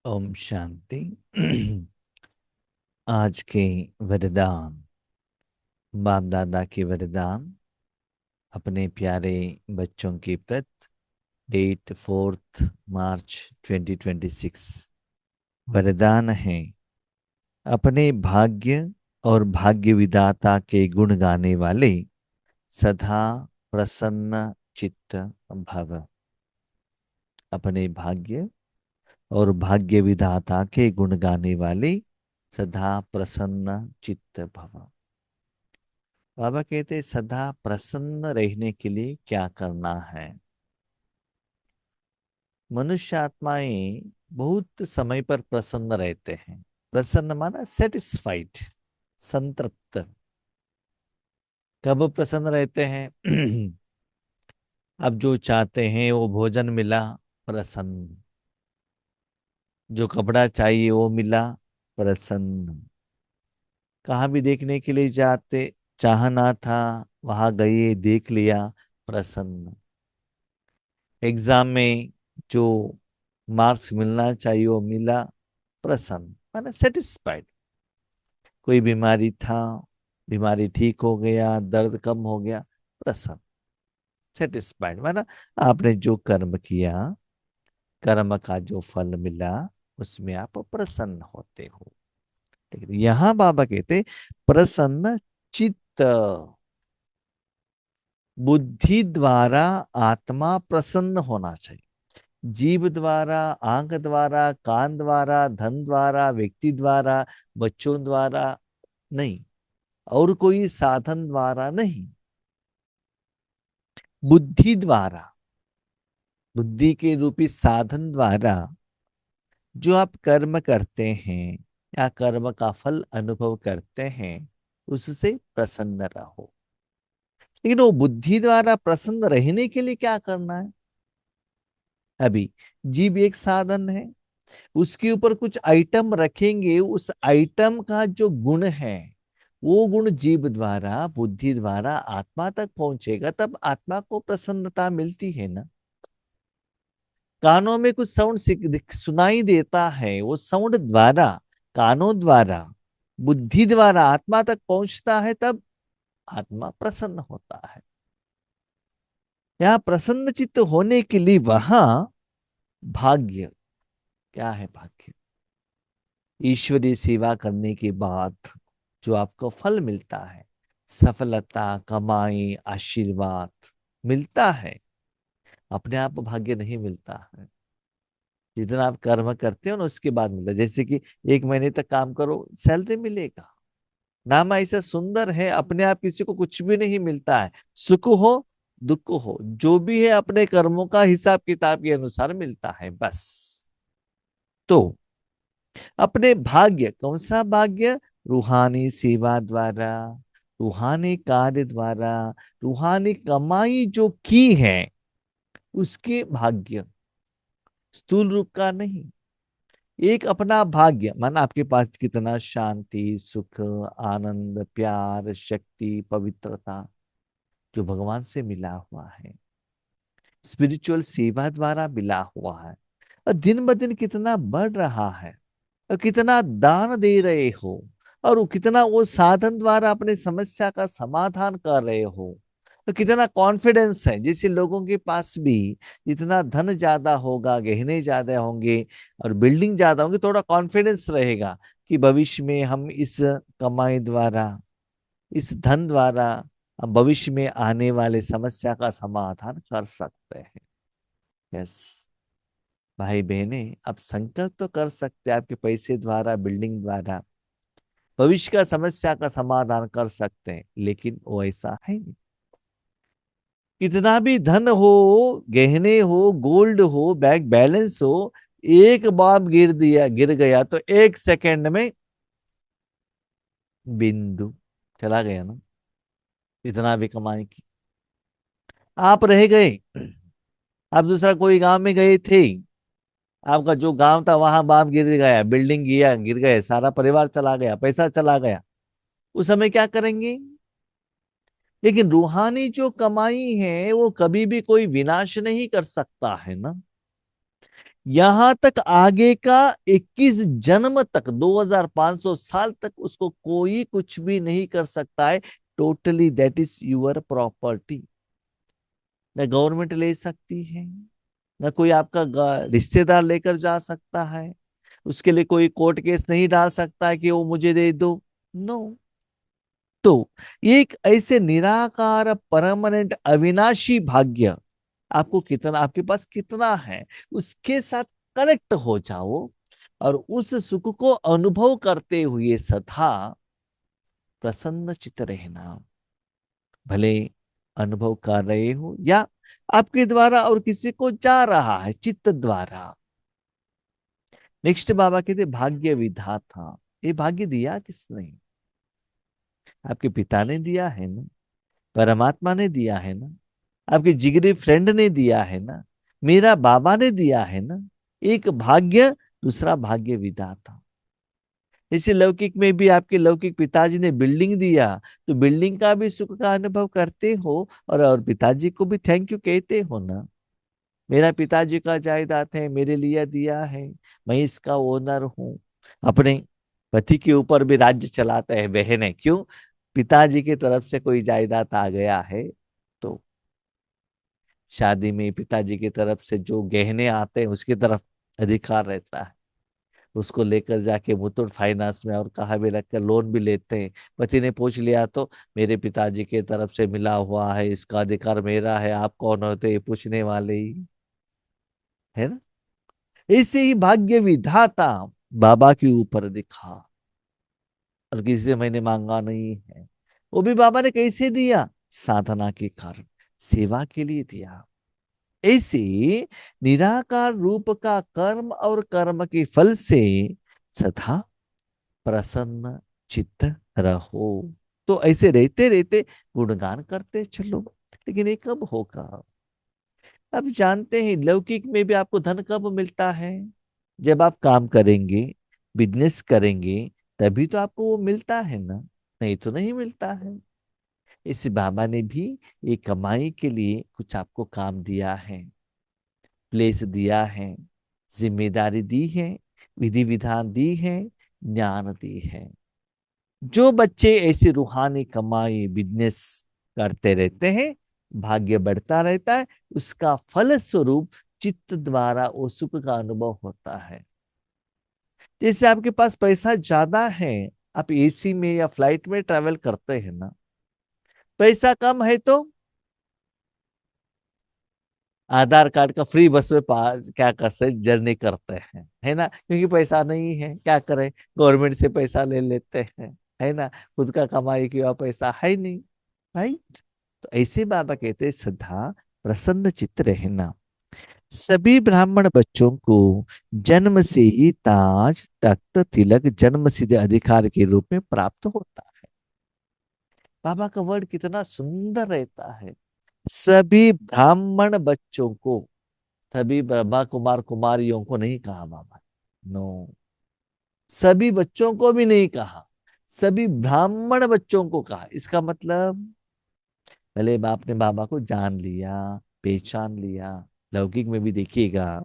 ओम शांति। आज के वरदान, बाप दादा के वरदान अपने प्यारे बच्चों के प्रति। डेट 4 मार्च 2026। वरदान है, अपने भाग्य और भाग्य विधाता के गुण गाने वाले सदा प्रसन्न चित्त भव। अपने भाग्य और भाग्य विधाता के गुण गाने वाले सदा प्रसन्न चित्त भव। बाबा कहते सदा प्रसन्न रहने के लिए क्या करना है। मनुष्य आत्माएं बहुत समय पर प्रसन्न रहते हैं। प्रसन्न माना सेटिस्फाइड, संतृप्त। कब प्रसन्न रहते हैं? अब जो चाहते हैं वो भोजन मिला, प्रसन्न। जो कपड़ा चाहिए वो मिला, प्रसन्न। कहाँ भी देखने के लिए जाते, चाहना था वहां गए, देख लिया, प्रसन्न। एग्जाम में जो मार्क्स मिलना चाहिए वो मिला, प्रसन्न माने सेटिस्फाइड। कोई बीमारी था, बीमारी ठीक हो गया, दर्द कम हो गया, प्रसन्न, सेटिस्फाइड माना आपने जो कर्म किया, कर्म का जो फल मिला, उसमें आप प्रसन्न होते हो। लेकिन यहाँ बाबा कहते प्रसन्न चित्त। बुद्धि द्वारा आत्मा प्रसन्न होना चाहिए। जीभ द्वारा, आंख द्वारा, कान द्वारा, धन द्वारा, व्यक्ति द्वारा, बच्चों द्वारा नहीं, और कोई साधन द्वारा नहीं, बुद्धि द्वारा, बुद्धि के रूपी साधन द्वारा जो आप कर्म करते हैं या कर्म का फल अनुभव करते हैं, उससे प्रसन्न रहो। लेकिन वो बुद्धि द्वारा प्रसन्न रहने के लिए क्या करना है? अभी जीभ एक साधन है, उसके ऊपर कुछ आइटम रखेंगे, उस आइटम का जो गुण है वो गुण जीव द्वारा, बुद्धि द्वारा आत्मा तक पहुंचेगा, तब आत्मा को प्रसन्नता मिलती है ना। कानों में कुछ साउंड सुनाई देता है, वो साउंड द्वारा, कानों द्वारा, बुद्धि द्वारा आत्मा तक पहुंचता है, तब आत्मा प्रसन्न होता है। यहाँ प्रसन्न चित्त होने के लिए वहां भाग्य, क्या है भाग्य? ईश्वरीय सेवा करने के बाद जो आपको फल मिलता है, सफलता, कमाई, आशीर्वाद मिलता है। अपने आप भाग्य नहीं मिलता है। जितना आप कर्म करते हो ना, उसके बाद मिलता है। जैसे कि 1 महीने तक काम करो, सैलरी मिलेगा। नाम ऐसा सुंदर है, अपने आप किसी को कुछ भी नहीं मिलता है। सुख हो, दुख हो, जो भी है अपने कर्मों का हिसाब किताब के अनुसार मिलता है, बस। तो अपने भाग्य, कौन सा भाग्य? रूहानी सेवा द्वारा, रूहानी कार्य द्वारा, रूहानी कमाई जो की है, उसके भाग्य, स्थूल रूप का नहीं। एक अपना भाग्य माना आपके पास कितना शांति, सुख, आनंद, प्यार, शक्ति, पवित्रता जो भगवान से मिला हुआ है, स्पिरिचुअल सेवा द्वारा मिला हुआ है, और दिन ब दिन कितना बढ़ रहा है, और कितना दान दे रहे हो, और वो कितना वो साधन द्वारा अपने समस्या का समाधान कर रहे हो, तो कितना कॉन्फिडेंस है। जैसे लोगों के पास भी जितना धन ज्यादा होगा, गहने ज्यादा होंगे और बिल्डिंग ज्यादा होंगे, थोड़ा कॉन्फिडेंस रहेगा कि भविष्य में हम इस कमाई द्वारा, इस धन द्वारा हम भविष्य में आने वाले समस्या का समाधान कर सकते हैं। यस भाई बहने, आप संकल्प तो कर सकते हैं, आपके पैसे द्वारा, बिल्डिंग द्वारा भविष्य का समस्या का समाधान कर सकते हैं, लेकिन वो ऐसा है नहीं। कितना भी धन हो, गहने हो, गोल्ड हो, बैंक बैलेंस हो, एक बार गिर गया तो 1 सेकंड में बिंदु चला गया ना। इतना भी कमाई की, आप रह गए। आप दूसरा कोई गांव में गए थे, आपका जो गांव था वहां बाप गिर गया, बिल्डिंग गिरा, गिर गए, सारा परिवार चला गया, पैसा चला गया, उस समय क्या करेंगे? लेकिन रूहानी जो कमाई है वो कभी भी कोई विनाश नहीं कर सकता है ना। यहां तक आगे का 21 जन्म तक, 2500 साल तक उसको कोई कुछ भी नहीं कर सकता है। Totally that is your property. न गवर्नमेंट ले सकती है, न कोई आपका रिश्तेदार लेकर जा सकता है। उसके लिए कोई कोर्ट केस नहीं डाल सकता है कि वो मुझे दे दो। नो। तो ये एक ऐसे निराकार परमानेंट अविनाशी भाग्य आपको कितना, आपके पास कितना है, उसके साथ कनेक्ट हो जाओ और उस सुख को अनुभव करते हुए सदा प्रसन्न चित्त रहना। भले अनुभव कर रहे हो या आपके द्वारा और किसी को जा रहा है चित्त द्वारा। नेक्स्ट बाबा कहते भाग्य विधाता। ये भाग्य दिया किसने? आपके पिता ने दिया है ना, परमात्मा ने दिया है ना, आपके जिगरी फ्रेंड ने दिया है ना, मेरा बाबा ने दिया है ना। एक भाग्य, दूसरा भाग्य विधाता। इसी लौकिक में भी आपके लौकिक पिताजी ने बिल्डिंग दिया, तो बिल्डिंग का भी सुख का अनुभव करते हो और पिताजी को भी थैंक यू कहते हो ना। मेरा पिताजी का जायदाद है, मेरे लिए दिया है, मैं इसका ओनर हूँ। अपने पति के ऊपर भी राज्य चलाते हैं बहने, क्यों? पिताजी की तरफ से कोई जायदाद आ गया है तो। शादी में पिताजी की तरफ से जो गहने आते हैं उसकी तरफ अधिकार रहता है। उसको लेकर जाके मुथूट फाइनेंस में और कहा भी रखकर लोन भी लेते हैं। पति ने पूछ लिया तो मेरे पिताजी की तरफ से मिला हुआ है, इसका अधिकार मेरा है, आप कौन होते ये पूछने वाले ही, है ना। ऐसे ही भाग्य विधाता बाबा के ऊपर दिखा और किसी से मैंने मांगा नहीं है। वो भी बाबा ने कैसे दिया? साधना के कारण, सेवा के लिए दिया। ऐसे निराकार रूप का कर्म और कर्म के फल से सदा प्रसन्न चित्त रहो। तो ऐसे रहते रहते गुणगान करते चलो। लेकिन ये कब होगा? अब जानते हैं लौकिक में भी आपको धन कब मिलता है? जब आप काम करेंगे, बिजनेस करेंगे, तभी तो आपको वो मिलता है ना, नहीं तो नहीं मिलता है। इस बाबा ने भी ये कमाई के लिए कुछ आपको काम दिया है, प्लेस दिया है, जिम्मेदारी दी है, विधि विधान दी है, ज्ञान दी है। जो बच्चे ऐसी रूहानी कमाई बिजनेस करते रहते हैं, भाग्य बढ़ता रहता है, उसका फल स्वरूप चित्त द्वारा वो सुख का अनुभव होता है। जैसे आपके पास पैसा ज्यादा है, आप एसी में या फ्लाइट में ट्रेवल करते हैं ना। पैसा कम है तो आधार कार्ड का फ्री बस में क्या करते हैं, जर्नी करते हैं, है ना, क्योंकि पैसा नहीं है, क्या करें, गवर्नमेंट से पैसा ले लेते हैं, है ना, खुद का कमाई किया पैसा है नहीं। राइट। तो ऐसे बाबा कहते हैं सदा प्रसन्न चित्त रहना। सभी ब्राह्मण बच्चों को जन्म से ही ताज तख्त तिलक जन्म सिद्ध अधिकार के रूप में प्राप्त होता है। बाबा का वर्ड कितना सुंदर रहता है। सभी ब्राह्मण बच्चों को, सभी ब्रह्मा कुमार कुमारियों को नहीं कहा बाबा। नो। सभी बच्चों को भी नहीं कहा, सभी ब्राह्मण बच्चों को कहा। इसका मतलब पहले बाप ने बाबा को जान लिया, पहचान लिया। लौकिक में भी देखिएगा,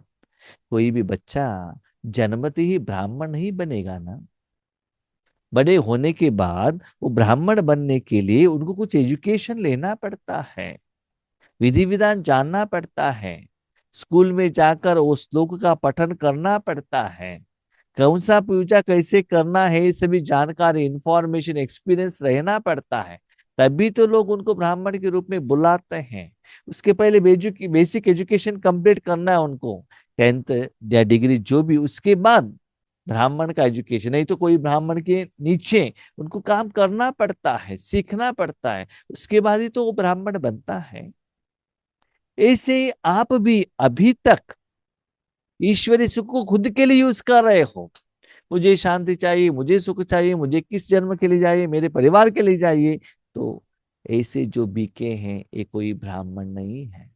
कोई भी बच्चा जन्मते ही ब्राह्मण नहीं बनेगा ना। बड़े होने के बाद वो ब्राह्मण बनने के लिए उनको कुछ एजुकेशन लेना पड़ता है, विधि विधान जानना पड़ता है, स्कूल में जाकर उस श्लोक का पठन करना पड़ता है, कौन सा पूजा कैसे करना है ये सभी जानकारी, इंफॉर्मेशन, एक्सपीरियंस रहना पड़ता है। तभी तो लोग उनको ब्राह्मण के रूप में बुलाते हैं। उसके पहले बेसिक एजुकेशन कंप्लीट करना है उनको, 10th या डिग्री जो भी, उसके बाद ब्राह्मण का एजुकेशन। नहीं तो कोई ब्राह्मण के नीचे उनको काम करना पड़ता है, सीखना पड़ता है, उसके बाद ही तो वो ब्राह्मण बनता है। ऐसे ही आप भी अभी तक ईश्वरी सुख को खुद के लिए यूज कर रहे हो। मुझे शांति चाहिए, मुझे सुख चाहिए, मुझे किस जन्म के लिए चाहिए, मेरे परिवार के लिए चाहिए। तो ऐसे जो बीके हैं ये कोई ब्राह्मण नहीं है।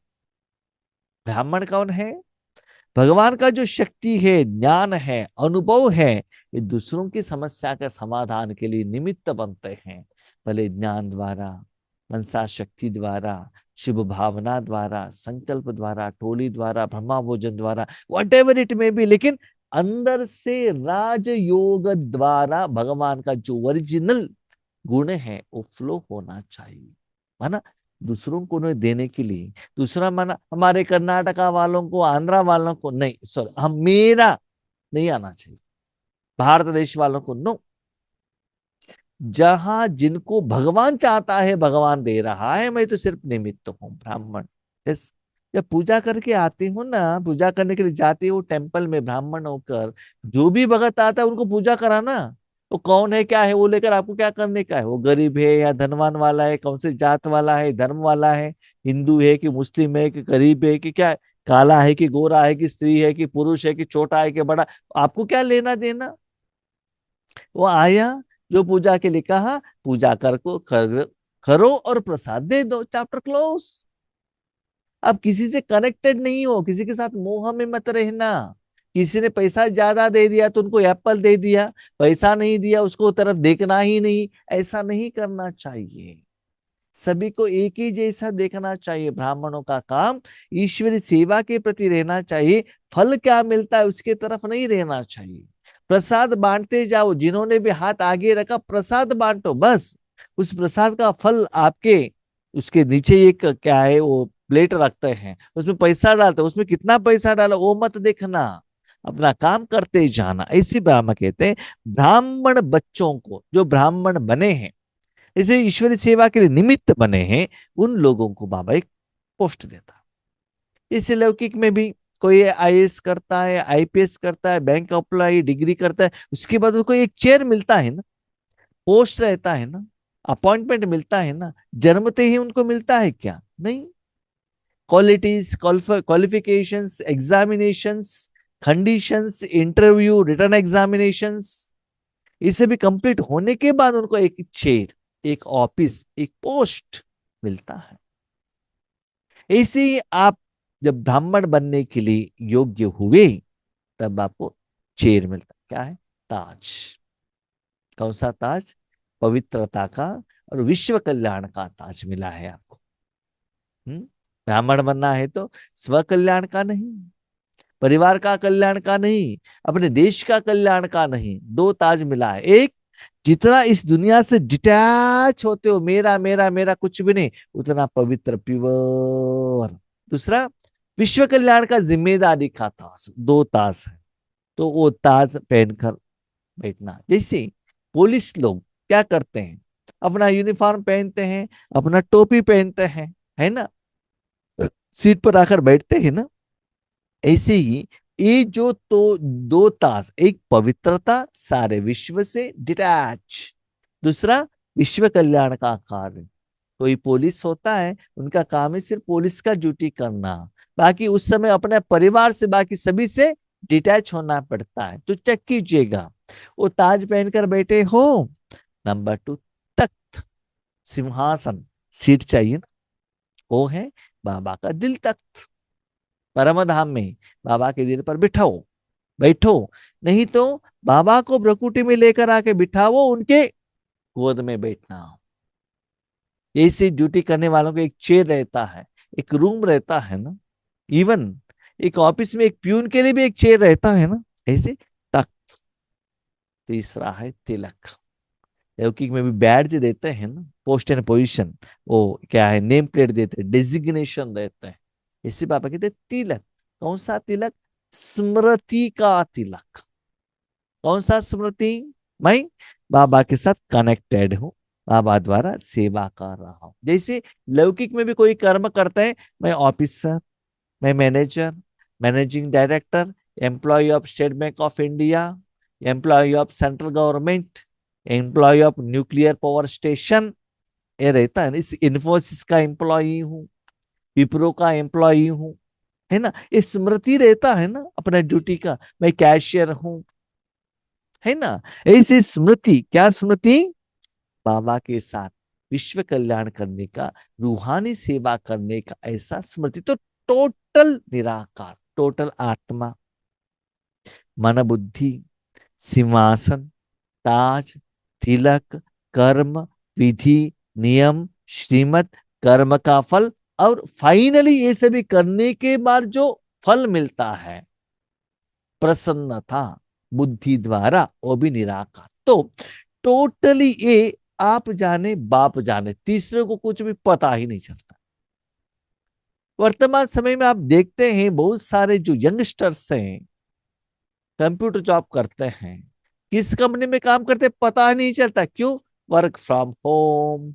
ब्राह्मण कौन है? भगवान का जो शक्ति है, ज्ञान है, अनुभव है, ये दूसरों की समस्या का समाधान के लिए निमित्त बनते हैं। भले ज्ञान द्वारा, मनसा शक्ति द्वारा, शुभ भावना द्वारा, संकल्प द्वारा, टोली द्वारा, ब्रह्मा भोजन द्वारा, what ever it may be, लेकिन अंदर से राजयोग द्वारा भगवान का जो ओरिजिनल गुण है वो फ्लो होना चाहिए। माना दूसरों को नहीं देने के लिए, दूसरा माना हमारे कर्नाटका वालों को, आंध्रा वालों को नहीं, सॉरी, हम मेरा नहीं आना चाहिए, भारत देश वालों को नो। जहां जिनको भगवान चाहता है भगवान दे रहा है, मैं तो सिर्फ निमित्त हूं, ब्राह्मण। यस। जब पूजा करके आती हूँ ना, पूजा करने के लिए जाती हूँ टेम्पल में ब्राह्मण होकर, जो भी भगत आता है उनको पूजा कराना। वो कौन है, क्या है, वो लेकर आपको क्या करने का है, वो गरीब है या धनवान वाला है, कौन से जात वाला है, धर्म वाला है, हिंदू है कि मुस्लिम है कि गरीब है कि क्या है, काला है कि गोरा है कि स्त्री है कि पुरुष है कि छोटा है कि बड़ा, आपको क्या लेना देना। वो आया, जो पूजा के लिए कहा, पूजा करो और प्रसाद दे दो, चैप्टर क्लोज। अब किसी से कनेक्टेड नहीं हो, किसी के साथ मोह में मत रहना। किसी ने पैसा ज्यादा दे दिया तो उनको एप्पल दे दिया, पैसा नहीं दिया उसको तरफ देखना ही नहीं, ऐसा नहीं करना चाहिए। सभी को एक ही जैसा देखना चाहिए। ब्राह्मणों का काम ईश्वरी सेवा के प्रति रहना चाहिए, फल क्या मिलता है उसके तरफ नहीं रहना चाहिए। प्रसाद बांटते जाओ, जिन्होंने भी हाथ आगे रखा प्रसाद बांटो, बस उस प्रसाद का फल आपके, उसके नीचे एक क्या है वो प्लेट रखते हैं, उसमें पैसा डालते हैं, उसमें कितना पैसा डाला वो मत देखना, अपना काम करते जाना। इसी ब्राह्मण कहते हैं ब्राह्मण बच्चों को, जो ब्राह्मण बने हैं, इसे ईश्वरी सेवा के लिए निमित्त बने हैं, उन लोगों को बाबा एक पोस्ट देता है। इस लौकिक में भी कोई आईएएस करता है, आईपीएस करता है, बैंक एम्प्लॉय डिग्री करता है, उसके बाद उसको एक चेयर मिलता है ना, पोस्ट रहता है ना, अपॉइंटमेंट मिलता है ना, जन्मते ही उनको मिलता है क्या, नहीं। Qualities, qualifications, examinations, conditions, interview, return examinations, इसे भी कंप्लीट होने के बाद उनको एक चेयर, एक ऑफिस, एक पोस्ट मिलता है। ऐसे ही आप जब ब्राह्मण बनने के लिए योग्य हुए, तब आपको चेयर मिलता है। क्या है, ताज। कौन सा ताज, पवित्रता का और विश्व कल्याण का ताज मिला है आपको। हम्म। ब्राह्मण बनना है तो स्व कल्याण का नहीं, परिवार का कल्याण का नहीं, अपने देश का कल्याण का नहीं, दो ताज मिला है। एक, जितना इस दुनिया से डिटैच होते हो, मेरा मेरा मेरा कुछ भी नहीं, उतना पवित्र प्योर। दूसरा, विश्व कल्याण का जिम्मेदारी का ताज, दो ताज है, तो वो ताज पहनकर बैठना। जैसे पुलिस लोग क्या करते हैं, अपना यूनिफॉर्म पहनते हैं, अपना टोपी पहनते हैं, है ना, सीट पर आकर बैठते हैं ना, ऐसे ही ये जो तो दो ताज, एक पवित्रता सारे विश्व से डिटैच, दूसरा विश्व कल्याण का कार्य। कोई पुलिस होता है, उनका काम है सिर्फ पुलिस का ड्यूटी करना, बाकी उस समय अपने परिवार से, बाकी सभी से डिटैच होना पड़ता है। तो चेक कीजिएगा, वो ताज पहनकर बैठे हो। नंबर टू, तख्त, सिंहासन, सीट चाहिए ना, वो है बाबा का दिल तख्त। परम धाम में बाबा के दिल पर बिठाओ, बैठो। नहीं तो बाबा को ब्रकुटी में लेकर आके बिठाओ, उनके गोद में बैठना। ऐसी ड्यूटी करने वालों को एक चेयर रहता है, एक रूम रहता है ना, इवन एक ऑफिस में एक प्यून के लिए भी एक चेयर रहता है ना, ऐसे तख्त। तीसरा है तिलक, लौकिक में भी बैड्ज देते हैं ना, पोस्ट एंड पोजीशन, वो क्या है, नेम प्लेट देते हैं, डेजिग्नेशन देते हैं। इसी पापा कहते हैं तिलक। कौन सा तिलक, स्मृति का तिलक। कौन सा स्मृति, मैं बाबा के साथ कनेक्टेड हूँ, बाबा द्वारा सेवा कर रहा हूँ। जैसे लौकिक में भी कोई कर्म करता है, मैं ऑफिसर, मैं manager, managing director, employ of State Bank of India, employ of central government, employ of nuclear power station, ये रहता है ना, इस इन्फोसिस का एम्प्लॉई हूँ, विप्रो का एम्प्लॉई हूँ, है ना, ये स्मृति रहता है ना अपना ड्यूटी का, मैं कैशियर हूँ, है ना। ऐसी स्मृति, क्या स्मृति, बाबा के साथ विश्व कल्याण करने का, रूहानी सेवा करने का ऐसा स्मृति। तो टोटल निराकार, टोटल आत्मा, मन बुद्धि, सिंहासन, ताज, तिलक, कर्म, विधि, नियम, श्रीमत, कर्म का फल, और फाइनली ये सभी करने के बाद जो फल मिलता है प्रसन्नता बुद्धि द्वारा, वो भी निराकार। तो टोटली ये आप जाने बाप जाने, तीसरे को कुछ भी पता ही नहीं चलता। वर्तमान समय में आप देखते हैं बहुत सारे जो यंगस्टर्स हैं कंप्यूटर जॉब करते हैं, किस कंपनी में काम करते हैं पता नहीं चलता। क्यों? Work from home.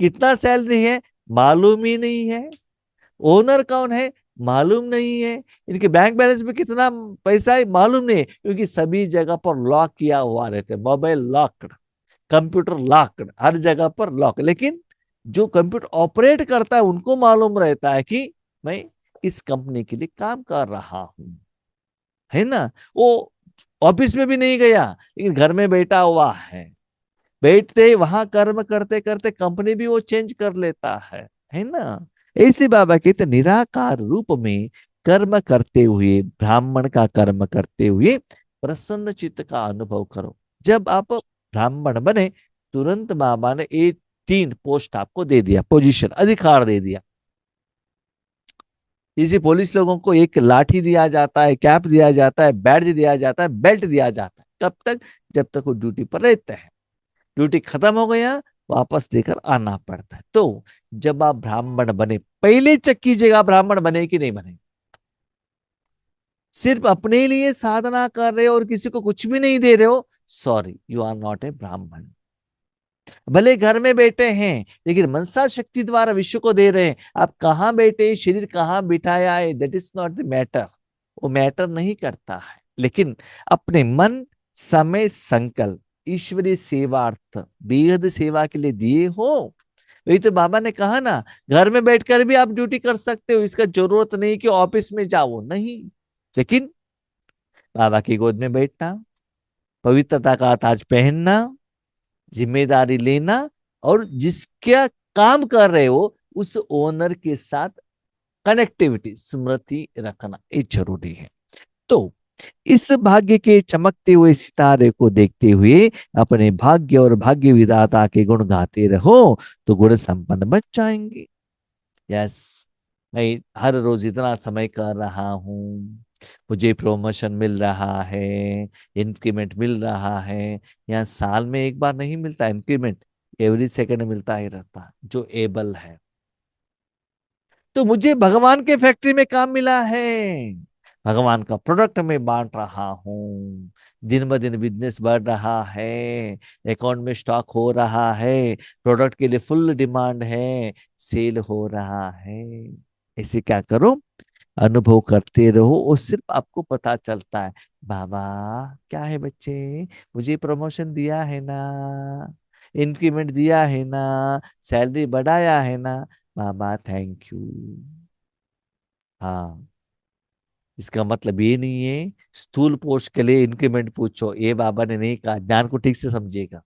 कितना सैलरी है मालूम ही नहीं है, ओनर कौन है मालूम नहीं है, इनके बैंक बैलेंस में कितना पैसा है मालूम नहीं है, क्योंकि सभी जगह पर लॉक किया हुआ रहते हैं, मोबाइल लॉक्ड, कंप्यूटर लॉक्ड, हर जगह पर लॉक। लेकिन जो कंप्यूटर ऑपरेट करता है उनको मालूम रहता है कि मैं इस कंपनी के लिए काम कर रहा हूं, है ना। वो ऑफिस में भी नहीं गया लेकिन घर में बैठा हुआ है, बैठते वहां कर्म करते करते कंपनी भी वो चेंज कर लेता है ना। ऐसे बाबा कहते निराकार रूप में कर्म करते हुए, ब्राह्मण का कर्म करते हुए प्रसन्न चित्त का अनुभव करो। जब आप ब्राह्मण बने तुरंत बाबा ने ये 3 पोस्ट आपको दे दिया, पोजीशन, अधिकार दे दिया। इसी पुलिस लोगों को एक लाठी दिया जाता है, कैप दिया जाता है, बैड्ज दिया जाता है, बेल्ट दिया जाता है। कब तक? जब तक वो ड्यूटी पर रहते हैं। ड्यूटी खत्म हो गया वापस देकर आना पड़ता है। तो जब आप ब्राह्मण बने, पहले चेक कीजिएगा ब्राह्मण बने कि नहीं बने। सिर्फ अपने लिए साधना कर रहे हो और किसी को कुछ भी नहीं दे रहे हो, sorry, you are not a Brahmin. भले घर में बैठे हैं लेकिन मनसा शक्ति द्वारा विश्व को दे रहे हैं। आप कहाँ बैठे, शरीर कहाँ बिठाया है, that is not the matter, वो मैटर नहीं करता है। लेकिन अपने मन, समय, संकल्प ईश्वरीय सेवार्थ, बेहद सेवा के लिए दिए हो। वही तो बाबा ने कहा ना, घर में बैठकर भी आप ड्यूटी कर सकते हो, इसका जरूरत नहीं कि ऑफिस में जाओ, नहीं। लेकिन बाबा की गोद में बैठना, पवित्रता का ताज पहनना, जिम्मेदारी लेना, और जिसका काम कर रहे हो उस ओनर के साथ कनेक्टिविटी, स्मृति रखना, ये जरूरी है। तो इस भाग्य के चमकते हुए सितारे को देखते हुए अपने भाग्य और भाग्य विधाता के गुण गाते रहो तो गुण संपन्न बच जाएंगे। यस, मैं हर रोज इतना समय कर रहा हूँ, मुझे प्रमोशन मिल रहा है, इंक्रीमेंट मिल रहा है। यहाँ साल में एक बार नहीं मिलता इंक्रीमेंट, एवरी सेकंड मिलता ही रहता है जो एबल है। तो मुझे भगवान के फैक्ट्री में काम मिला है, भगवान का प्रोडक्ट में बांट रहा हूँ, दिन ब दिन बिजनेस बढ़ रहा है, अकाउंट में स्टॉक हो रहा है, प्रोडक्ट के लिए फुल डिमांड है, सेल हो रहा है। ऐसे क्या करो, अनुभव करते रहो और सिर्फ आपको पता चलता है, बाबा क्या है बच्चे, मुझे प्रमोशन दिया है ना, इंक्रीमेंट दिया है ना, सैलरी बढ़ाया है ना, बाबा थैंक यू। हाँ, इसका मतलब ये नहीं है स्थूल पोस्ट के लिए इंक्रीमेंट पूछो, ये बाबा ने नहीं कहा, ज्ञान को ठीक से समझिएगा।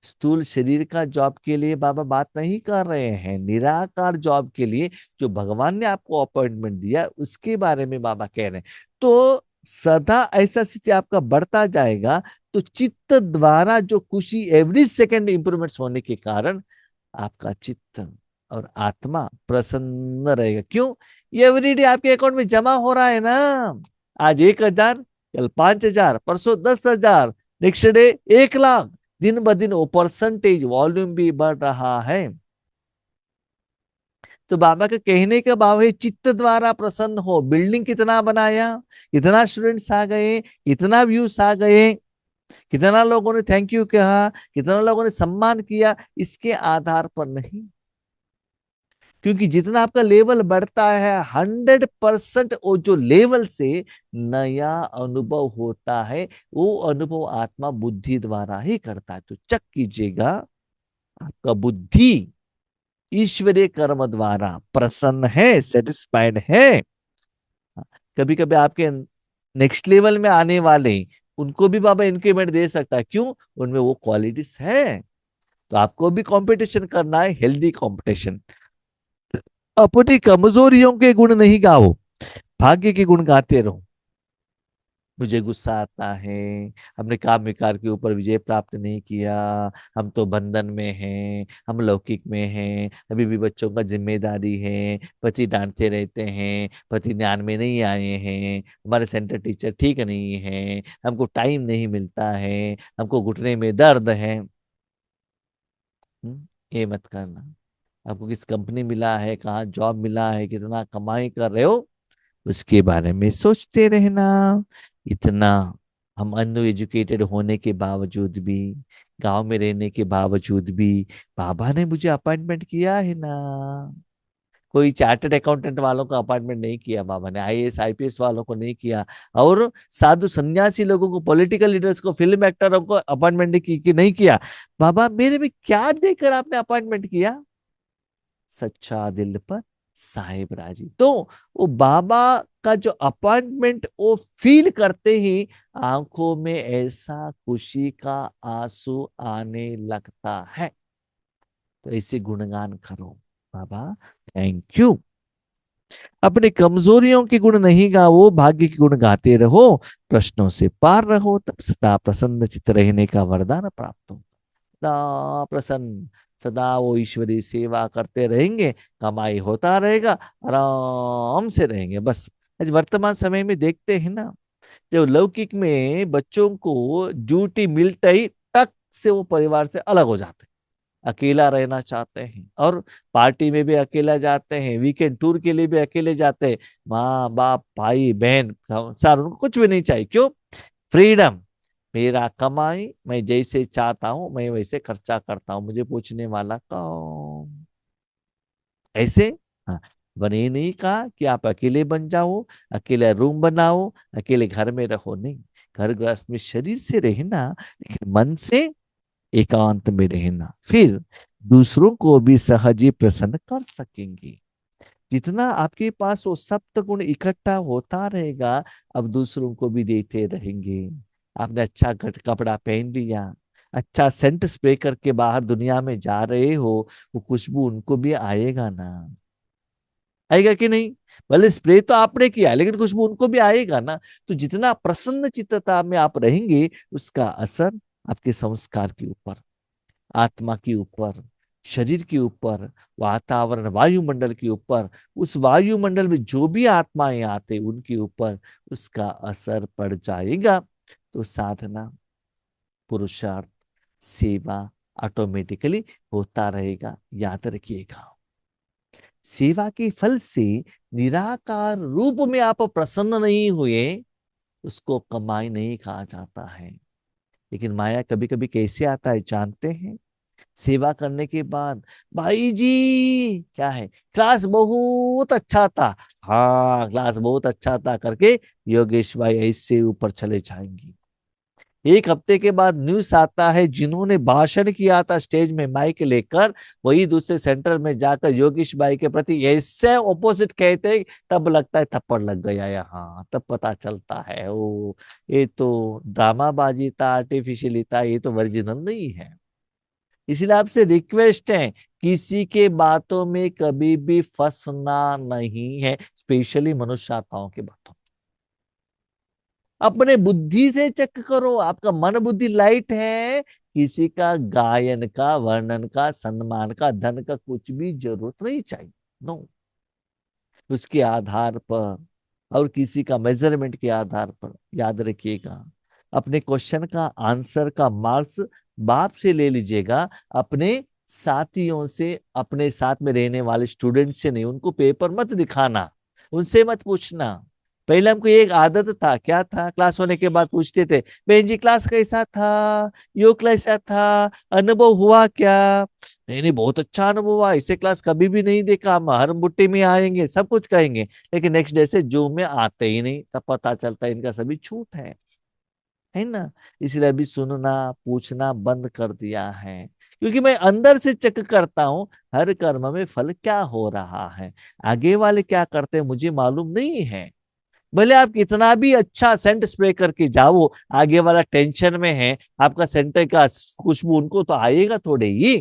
स्थूल शरीर का जॉब के लिए बाबा बात नहीं कर रहे हैं, निराकार जॉब के लिए जो भगवान ने आपको अपॉइंटमेंट दिया उसके बारे में बाबा कह रहे हैं। तो सदा ऐसा स्थिति आपका बढ़ता जाएगा, तो चित्त द्वारा जो खुशी एवरी सेकेंड इंप्रूवमेंट्स होने के कारण आपका चित्त और आत्मा प्रसन्न रहेगा। क्यों? एवरीडे आपके अकाउंट में जमा हो रहा है ना। आज 1,000, कल 5,000, परसों 10,000, नेक्स्ट डे 1,00,000। दिन ब दिन वो परसेंटेज वॉल्यूम भी बढ़ रहा है। तो बाबा के कहने का भाव है चित्त द्वारा प्रसन्न हो। बिल्डिंग कितना बनाया, कितना स्टूडेंट्स आ गए, कितना व्यूज आ गए, कितना लोगों ने थैंक यू कहा, कितना लोगों ने सम्मान किया, इसके आधार पर नहीं। क्योंकि जितना आपका लेवल बढ़ता है 100% वो जो लेवल से नया अनुभव होता है, वो अनुभव आत्मा बुद्धि द्वारा ही करता है। तो चेक कीजिएगा आपका बुद्धि ईश्वरीय कर्म द्वारा प्रसन्न है, सेटिस्फाइड है। कभी कभी आपके नेक्स्ट लेवल में आने वाले उनको भी बाबा इंक्रीमेंट दे सकता है। क्यों? उनमें वो क्वालिटीज है। तो आपको भी कंपटीशन करना है, हेल्दी कंपटीशन। अपनी कमजोरियों के गुण नहीं गाओ, भाग्य के गुण गाते रहो। मुझे गुस्सा आता है, हमने काम विकार के ऊपर विजय प्राप्त नहीं किया, हम तो बंधन में हैं, हम लौकिक में हैं, अभी भी बच्चों का जिम्मेदारी है, पति डांटते रहते हैं, पति ध्यान में नहीं आए हैं, हमारे सेंटर टीचर ठीक नहीं है, हमको टाइम नहीं मिलता है, हमको घुटने में दर्द है। ये मत करना। आपको किस कंपनी मिला है, कहाँ जॉब मिला है, कितना कमाई कर रहे हो, उसके बारे में सोचते रहना। इतना हम अन एजुकेटेड होने के बावजूद भी, गांव में रहने के बावजूद भी, बाबा ने मुझे अपॉइंटमेंट किया है ना। कोई चार्टर्ड अकाउंटेंट वालों का अपॉइंटमेंट नहीं किया बाबा ने, आईएएस आईपीएस वालों को नहीं किया, और साधु सन्यासी लोगों को, पॉलिटिकल लीडर्स को, फिल्म एक्टरों को अपॉइंटमेंट की नहीं किया। बाबा मेरे में क्या देकर आपने अपॉइंटमेंट किया? सच्चा दिल पर साहिब राजी। तो वो बाबा का जो अपॉइंटमेंट वो फील करते ही आंखों में ऐसा खुशी का आंसू आने लगता है। तो ऐसे गुणगान करो, बाबा थैंक यू। अपने कमजोरियों के गुण नहीं गाओ, भाग्य के गुण गाते रहो, प्रश्नों से पार रहो, तब सदा प्रसन्न चित्त रहने का वरदान प्राप्त हो। सदा प्रसन्न, सदा वो ईश्वरी सेवा करते रहेंगे, कमाई होता रहेगा, आराम से रहेंगे। बस आज वर्तमान समय में देखते हैं ना, जो लौकिक में बच्चों को ड्यूटी मिलते ही टक से वो परिवार से अलग हो जाते हैं, अकेला रहना चाहते हैं, और पार्टी में भी अकेला जाते हैं, वीकेंड टूर के लिए भी अकेले जाते हैं। माँ बाप भाई बहन सर उनको कुछ भी नहीं चाहिए। क्यों? फ्रीडम, मेरा कमाई, मैं जैसे चाहता हूं मैं वैसे खर्चा करता हूं, मुझे पूछने वाला कौन? ऐसे, हाँ। बने नहीं कहा कि आप अकेले बन जाओ, अकेले रूम बनाओ, अकेले घर में रहो, नहीं। घर गृहस्थ में शरीर से रहना, लेकिन मन से एकांत में रहना, फिर दूसरों को भी सहज ही प्रसन्न कर सकेंगे। जितना आपके पास वो सप्त गुण इकट्ठा होता रहेगा, अब दूसरों को भी देते रहेंगे। आपने अच्छा कपड़ा पहन लिया, अच्छा सेंट स्प्रे करके बाहर दुनिया में जा रहे हो, वो खुशबू उनको भी आएगा ना? आएगा कि नहीं? भले स्प्रे तो आपने किया लेकिन खुशबू उनको भी आएगा ना। तो जितना प्रसन्न चित्तता में आप रहेंगे, उसका असर आपके संस्कार के ऊपर, आत्मा के ऊपर, शरीर के ऊपर, वातावरण वायुमंडल के ऊपर, उस वायुमंडल में जो भी आत्माएं आते उनके ऊपर उसका असर पड़ जाएगा। तो साधना, पुरुषार्थ, सेवा ऑटोमेटिकली होता रहेगा। याद रखिएगा, सेवा के फल से निराकार रूप में आप प्रसन्न नहीं हुए, उसको कमाई नहीं कहा जाता है। लेकिन माया कभी कभी कैसे आता है जानते हैं? सेवा करने के बाद, भाई जी क्या है, क्लास बहुत अच्छा था, हाँ क्लास बहुत अच्छा था करके योगेश भाई ऐसे ऊपर चले जाएंगे। एक हफ्ते के बाद न्यूज आता है, जिन्होंने भाषण किया था स्टेज में माइक लेकर, वही दूसरे सेंटर में जाकर योगेश भाई के प्रति ऐसे ऑपोजिट कहते, तब लगता है थप्पड़ लग गया यहाँ, तब पता चलता है ओ, ये तो ड्रामाबाजी था, आर्टिफिशियली था, ये तो ओरिजिनल नहीं है। इसलिए आपसे रिक्वेस्ट है, किसी के बातों में कभी भी फंसना नहीं है, स्पेशली मनुष्य आत्माओं के बातों। अपने बुद्धि से चेक करो, आपका मन बुद्धि लाइट है, किसी का गायन का, वर्णन का, सम्मान का, धन का कुछ भी जरूरत नहीं चाहिए। नो, उसके आधार पर और किसी का मेजरमेंट के आधार पर, याद रखिएगा, अपने क्वेश्चन का आंसर का मार्क्स बाप से ले लीजिएगा, अपने साथियों से, अपने साथ में रहने वाले स्टूडेंट से नहीं। उनको पेपर मत दिखाना, उनसे मत पूछना। पहले हमको एक आदत था, क्या था, क्लास होने के बाद पूछते थे, बहन जी क्लास कैसा था, योग कैसा था, अनुभव हुआ क्या? नहीं नहीं बहुत अच्छा अनुभव हुआ, ऐसे क्लास कभी भी नहीं देखा, हम हर बुट्टी में आएंगे, सब कुछ कहेंगे, लेकिन नेक्स्ट डे से जूम में आते ही नहीं, तब पता चलता है इनका सभी झूठ है ना। इसलिए अभी सुनना पूछना बंद कर दिया है, क्योंकि मैं अंदर से चेक करता हूं हर कर्म में फल क्या हो रहा है, आगे वाले क्या करते हैं मुझे मालूम नहीं है। भले आप कितना भी अच्छा सेंट स्प्रे करके जाओ, आगे वाला टेंशन में है, आपका सेंटर का खुशबू उनको तो आएगा थोड़े ही।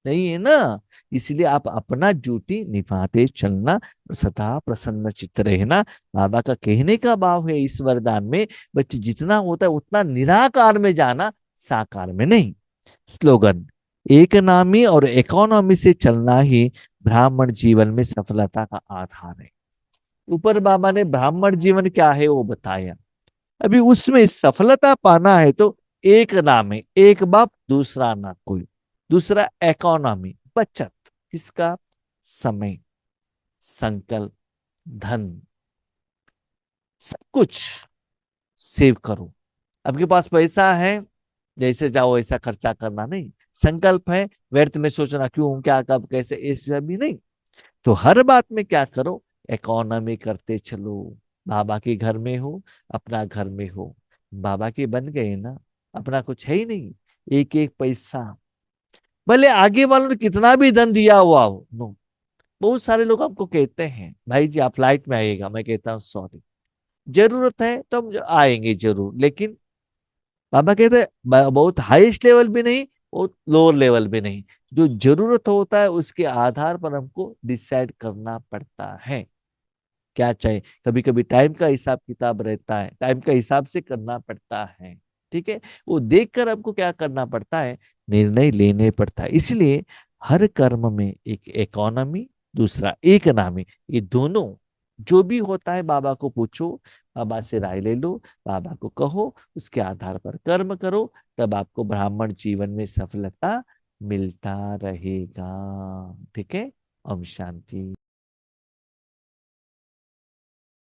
नहीं है ना। इसलिए आप अपना ड्यूटी निभाते चलना और सदा प्रसन्न चित्त रहना। बाबा का कहने का भाव है इस वरदान में, बच्चे जितना होता है उतना निराकार में जाना, साकार में नहीं। स्लोगन, एक नामी और इकोनॉमी से चलना ही ब्राह्मण जीवन में सफलता का आधार है। ऊपर बाबा ने ब्राह्मण जीवन क्या है वो बताया। अभी उसमें सफलता पाना है तो एक नाम है, एक बाप दूसरा ना कोई। दूसरा इकोनॉमी, बचत। किसका? समय, संकल्प, धन, सब कुछ सेव करो। आपके पास पैसा है, जैसे जाओ ऐसा खर्चा करना नहीं। संकल्प है, व्यर्थ में सोचना क्यों, क्या, कब, कैसे, ऐसा भी नहीं। तो हर बात में क्या करो, इकोनॉमी करते चलो। बाबा के घर में हो, अपना घर में हो, बाबा के बन गए ना, अपना कुछ है ही नहीं। एक एक पैसा, भले आगे वालों ने कितना भी धन दिया हुआ हो, नो। बहुत सारे लोग हमको कहते हैं भाई जी आप फ्लाइट में आइएगा, मैं कहता हूँ सॉरी, जरूरत है तो हम आएंगे जरूर, लेकिन बाबा कहते हैं बहुत हाईएस्ट लेवल भी नहीं, बहुत लोअर लेवल भी नहीं। जो जरूरत होता है उसके आधार पर हमको डिसाइड करना पड़ता है क्या चाहिए। कभी कभी टाइम का हिसाब किताब रहता है, टाइम का हिसाब से करना पड़ता है। ठीक है, वो देखकर हमको क्या करना पड़ता है, निर्णय लेने पड़ता है। इसलिए हर कर्म में एक इकोनॉमी, दूसरा एक नामी, ये दोनों जो भी होता है बाबा को पूछो, बाबा से राय ले लो, बाबा को कहो, उसके आधार पर कर्म करो, तब आपको ब्राह्मण जीवन में सफलता मिलता रहेगा। ठीक है। ओम शांति।